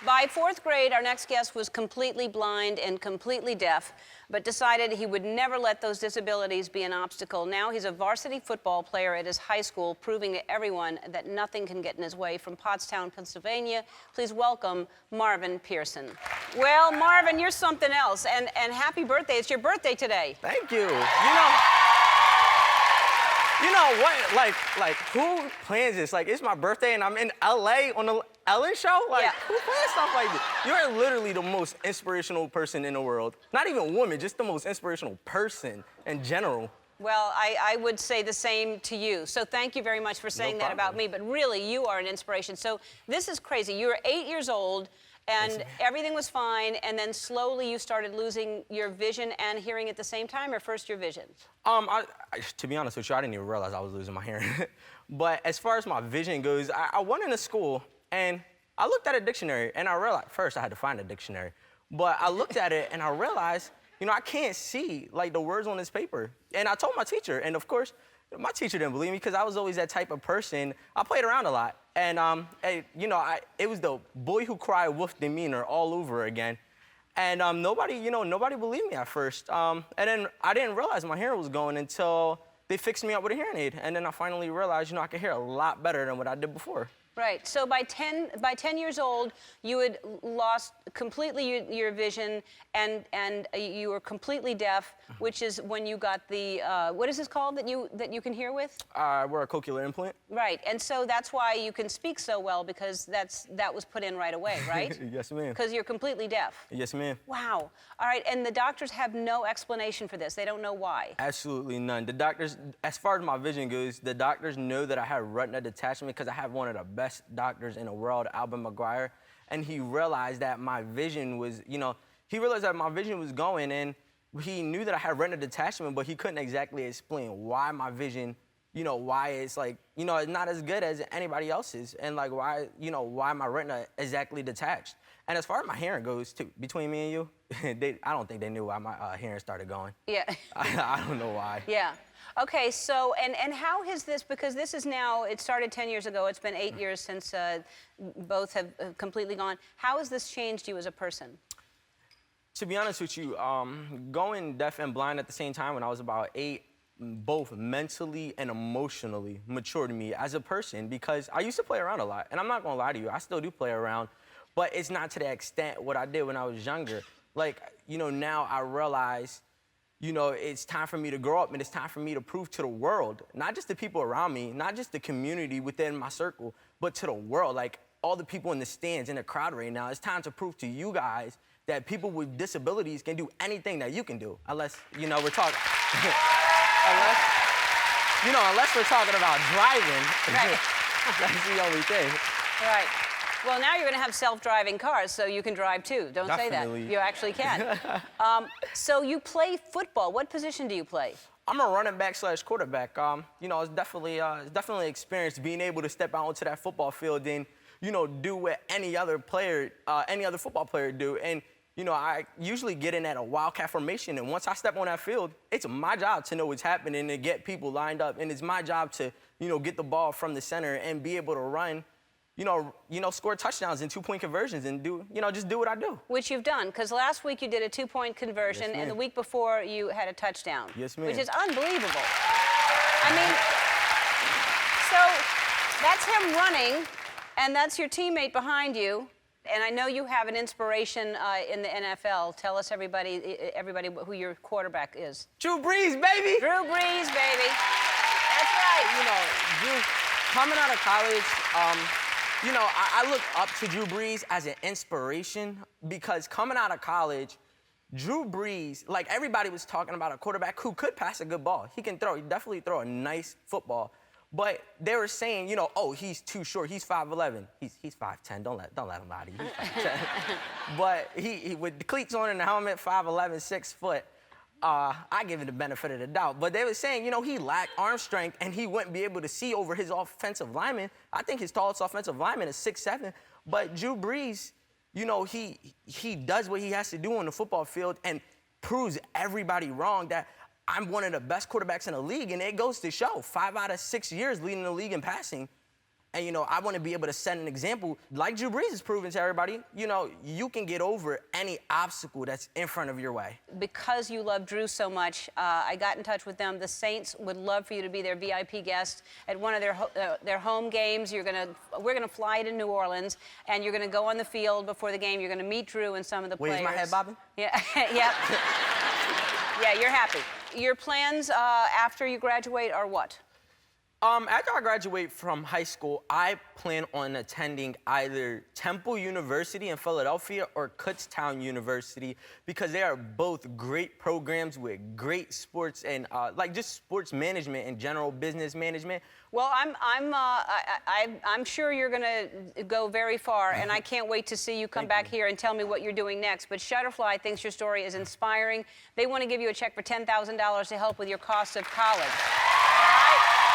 By fourth grade, our next guest was completely blind and completely deaf, but decided he would never let those disabilities be an obstacle. Now he's a varsity football player at his high school, proving to everyone that nothing can get in his way. From Pottstown, Pennsylvania, please welcome Marvin Pearson. Well, Marvin, you're something else, and happy birthday. It's your birthday today. Thank you. You know what? Like, who plans this? Like, it's my birthday and I'm in LA on the Ellen show? Like, yeah. Who plans stuff like this? You're literally the most inspirational person in the world. Not even woman, just the most inspirational person in general. Well, I would say the same to you. So thank you very much for saying that about me. But really, you are an inspiration. So this is crazy. You were 8 years old, and everything was fine, and then slowly you started losing your vision and hearing at the same time, or first your vision? To be honest with you, I didn't even realize I was losing my hearing. But as far as my vision goes, I went into school, and I looked at a dictionary, and I realized, first I had to find a dictionary, but I looked at it, and I realized, I can't see, like, the words on this paper. And I told my teacher, and of course, my teacher didn't believe me because I was always that type of person. I played around a lot. And, it was the boy who cried wolf demeanor all over again. And nobody believed me at first. And then I didn't realize my hearing was going until they fixed me up with a hearing aid. And then I finally realized, I could hear a lot better than what I did before. Right. So by 10 years old, you had lost completely your vision, and you were completely deaf, which is when you got the what is this called that you can hear with? I wear a cochlear implant. Right. And so that's why you can speak so well, because that was put in right away, right? Yes, ma'am. Because you're completely deaf. Yes, ma'am. Wow. All right. And the doctors have no explanation for this. They don't know why. Absolutely none. The doctors, as far as my vision goes, the doctors know that I have retina detachment because I have one of the best doctors in the world, Albert McGuire, and he realized that my vision was, going, and he knew that I had retina detachment, but he couldn't exactly explain why my vision, why it's like, it's not as good as anybody else's, and like why my retina exactly detached. And as far as my hearing goes, too, between me and you, I don't think they knew why my hearing started going. Yeah. I don't know why. Yeah. Okay, so, and how has this, because this is now, it started 10 years ago, it's been 8 years since both have completely gone. How has this changed you as a person? To be honest with you, going deaf and blind at the same time when I was about 8, both mentally and emotionally matured me as a person, because I used to play around a lot. And I'm not gonna lie to you, I still do play around, but it's not to the extent what I did when I was younger. Like, now I realize, it's time for me to grow up, and it's time for me to prove to the world, not just the people around me, not just the community within my circle, but to the world, like all the people in the stands, in the crowd right now. It's time to prove to you guys that people with disabilities can do anything that you can do, unless, we're talking, unless we're talking about driving. Right. That's the only thing. Right. Well, now you're going to have self-driving cars, so you can drive too. Don't Definitely. say that. You actually can. So you play football. What position do you play? I'm a running back / quarterback. It's definitely experience being able to step out onto that football field and, do what any other football player do. And, I usually get in at a wildcat formation, and once I step on that field, it's my job to know what's happening and get people lined up. And it's my job to, get the ball from the center and be able to run, score touchdowns and 2-point conversions and just do what I do. Which you've done, because last week you did a 2-point conversion, Yes, and the week before you had a touchdown. Yes, ma'am. Which is unbelievable. I mean, so that's him running, and that's your teammate behind you. And I know you have an inspiration in the NFL. Tell us, everybody who your quarterback is. Drew Brees, baby! Drew Brees, baby. That's right. Drew, coming out of college, I look up to Drew Brees as an inspiration because coming out of college, Drew Brees, like everybody was talking about a quarterback who could pass a good ball. He can definitely throw a nice football. But they were saying, oh, he's too short. He's 5'11". He's 5'10". Don't let him lie to you. He's 5'10". But he with the cleats on and the helmet, 5'11", 6 foot. I give it the benefit of the doubt. But they were saying, he lacked arm strength and he wouldn't be able to see over his offensive lineman. I think his tallest offensive lineman is 6'7". But Drew Brees, he does what he has to do on the football field and proves everybody wrong that I'm one of the best quarterbacks in the league. And it goes to show 5 out of 6 years leading the league in passing. And, you know, I want to be able to set an example, like Drew Brees is proving to everybody, you know, you can get over any obstacle that's in front of your way. Because you love Drew so much, I got in touch with them. The Saints would love for you to be their VIP guest at one of their home games. We're gonna fly to New Orleans, and you're gonna go on the field before the game. You're gonna meet Drew and some of the players. Wait, is my head bobbing? Yeah, yep. Yeah, you're happy. Your plans after you graduate are what? After I graduate from high school, I plan on attending either Temple University in Philadelphia or Kutztown University because they are both great programs with great sports and like just sports management and general business management. Well, I'm sure you're going to go very far, and I can't wait to see you come back here and tell me what you're doing next. But Shutterfly thinks your story is inspiring. They want to give you a check for $10,000 to help with your costs of college. All right?